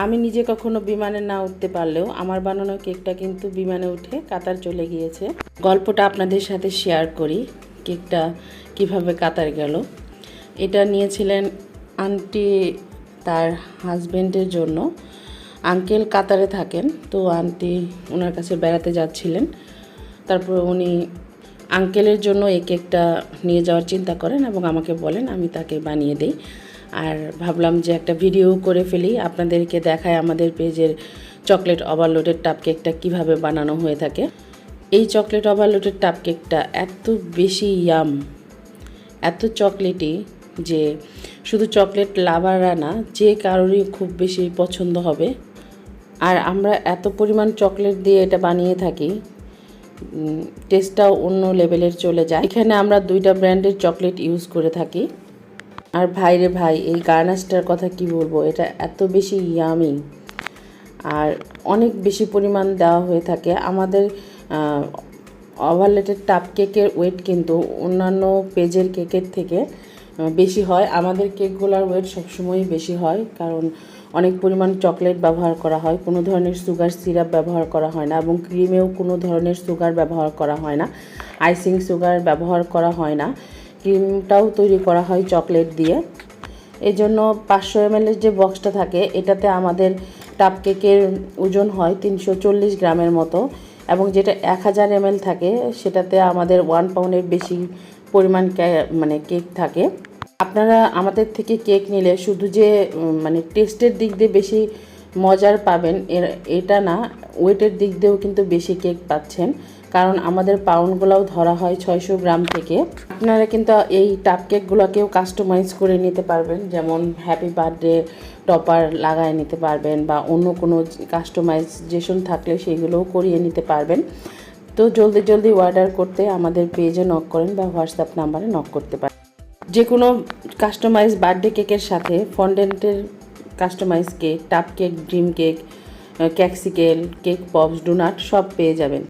আমি নিজে কখনো বিমানে না উঠতে পারলেও আমার বানানো কেকটা কিন্তু বিমানে উঠে কাতার চলে গিয়েছে। গল্পটা আপনাদের সাথে শেয়ার করি, কেকটা কিভাবে কাতার গেল। এটা নিয়েছিলেন আন্টি তার হাজবেন্ডের জন্য। আঙ্কেল কাতারে থাকেন, তো আন্টি ওনার কাছে বেড়াতে যাচ্ছিলেন। তারপর উনি আঙ্কেলের জন্য এই কেকটা নিয়ে যাওয়ার চিন্তা করেন এবং আমাকে বলেন, আমি তাকে বানিয়ে দেই। আর ভাবলাম যে একটা ভিডিও করে ফেলি, আপনাদেরকে দেখায় আমাদের পেজের চকলেট ওভারলোডের টাপ কেকটা কীভাবে বানানো হয়ে থাকে। এই চকলেট ওভারলোডের টাপ কেকটা এত বেশি ইয়াম, এত চকলেটি যে শুধু চকলেট লাভাররা না, যে কারোরই খুব বেশি পছন্দ হবে। আর আমরা এত পরিমাণ চকলেট দিয়ে এটা বানিয়ে থাকি, টেস্টটাও অন্য লেভেলের চলে যায়। এখানে আমরা 2টা ব্র্যান্ডের চকলেট ইউজ করে থাকি। আর ভাইরে ভাই, এই গার্নাশটার কথা কি বলবো, এটা এত বেশি ইয়ামি আর অনেক বেশি পরিমাণ দেওয়া হয়ে থাকে। আমাদের ওভারলোডের টাপ কেকের ওয়েট কিন্তু অন্যান্য পেজের কেকের থেকে বেশি হয়। আমাদের কেকগুলোর ওয়েট সবসময়ই বেশি হয়, কারণ অনেক পরিমাণ চকলেট ব্যবহার করা হয়, কোনো ধরনের সুগার সিরাপ ব্যবহার করা হয় না, এবং ক্রিমেও কোনো ধরনের সুগার ব্যবহার করা হয় না, আইসিং সুগার ব্যবহার করা হয় না। ক্রিমটাও তৈরি করা হয় চকলেট দিয়ে। এজন্য 500 ml যে বক্সটা থাকে, এটাতে আমাদের টাপ কেকের ওজন হয় 340 গ্রামের মতো, এবং যেটা 1000 ml থাকে সেটাতে আমাদের 1 পাউন্ডের বেশি পরিমাণ কেক থাকে। আপনারা আমাদের থেকে কেক নিলে শুধু যে টেস্টের দিক দিয়ে বেশি মজার পাবেন এটা না, ওয়েটের দিক দিয়েও কিন্তু বেশি কেক পাচ্ছেন, কারণ আমাদের পাউন্ডগুলোও ধরা হয় 600 গ্রাম থেকে। আপনারা কিন্তু এই টাপ কেকগুলোকেও কাস্টমাইজ করে নিতে পারবেন, যেমন হ্যাপি বার্থডে টপার লাগায় নিতে পারবেন, বা অন্য কোনো কাস্টমাইজেশন থাকলে সেগুলোও করিয়ে নিতে পারবেন। তো জলদি জলদি অর্ডার করতে আমাদের পেজে নক করেন বা হোয়াটসঅ্যাপ নাম্বারে নক করতে পারেন। যে কোনো কাস্টমাইজ বার্থডে কেকের সাথে ফন্ডেন্টের কাস্টমাইজ কেক, টাপ cake, dream cake, cakesicle, cake pops, donut সব পেয়ে যাবেন।